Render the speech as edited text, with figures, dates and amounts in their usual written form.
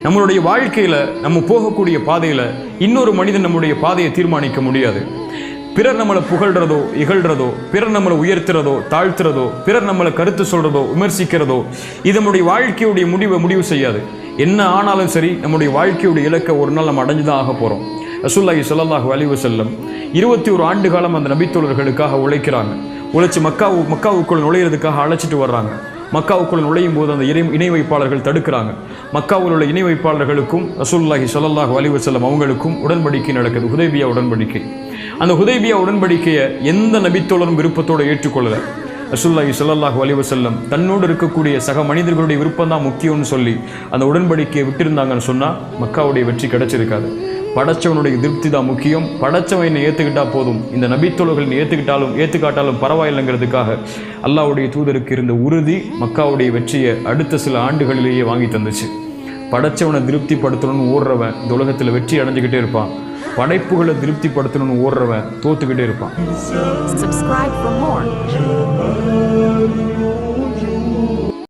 நம்மளுடைய வாழ்க்கையில் நம்ம போகக்கூடிய பாதையில் இன்னொரு மனிதன் நம்முடைய பாதையை தீர்மானிக்க முடியாது. பிறர் நம்மளை புகழ்கிறதோ இகழ்கிறதோ, பிறர் நம்மளை உயர்த்துறதோ தாழ்த்துறதோ, பிறர் நம்மளை கருத்து சொல்கிறதோ விமர்சிக்கிறதோ இது நம்முடைய வாழ்க்கையுடைய முடிவு செய்யாது. என்ன ஆனாலும் சரி, நம்முடைய வாழ்க்கையுடைய இலக்கை ஒரு நாள் நம்ம அடைஞ்சுதான் ஆக போகிறோம். ரசூலுல்லாஹி ஸல்லல்லாஹு அலைஹி வஸல்லம் 21 ஆண்டு காலம் அந்த நபித்தோழர்களுக்காக உழைக்கிறாங்க. உழைச்சி மக்காவுக்குள் நுழையிறதுக்காக அழைச்சிட்டு வர்றாங்க. மக்காவுக்குள் நுழையும் போது அந்த இணை வைப்பாளர்கள் தடுக்கிறாங்க. மக்காவில் உள்ள இணை வைப்பாளர்களுக்கும் ரசூலுல்லாஹி ஸல்லல்லாஹு அலைஹி வஸல்லம் அவங்களுக்கும் உடன்படிக்கை நடக்குது, ஹுதைபியா உடன்படிக்கை. அந்த ஹுதைபியா உடன்படிக்கையை எந்த நபித்தோழரும் விருப்பத்தோடு ஏற்றுக்கொள்ளல. ரசூலுல்லாஹி ஸல்லல்லாஹு அலைஹி வஸல்லம் தன்னோடு இருக்கக்கூடிய சக மனிதர்களுடைய விருப்பம் தான் முக்கியம்னு சொல்லி அந்த உடன்படிக்கையை விட்டிருந்தாங்கன்னு சொன்னால் மக்காவுடைய வெற்றி கிடைச்சிருக்காது. படைச்சவனுடைய திருப்தி தான் முக்கியம். படைச்சவன் என்னை ஏற்றுக்கிட்டா போதும், இந்த நபித்தோழர்கள் ஏற்றுக்காட்டாலும் பரவாயில்லைங்கிறதுக்காக அல்லாஹ்வுடைய தூதருக்கு இருந்த உறுதி மக்காவுடைய வெற்றியை அடுத்த சில ஆண்டுகளிலேயே வாங்கி தந்துச்சு. படைச்சவனை திருப்திப்படுத்தணும்னு ஓடுறவன் இந்த உலகத்தில் வெற்றி அடைஞ்சுக்கிட்டே இருப்பான். படைப்புகளை திருப்திப்படுத்தணும்னு ஓடுறவன் தோத்துக்கிட்டே இருப்பான்.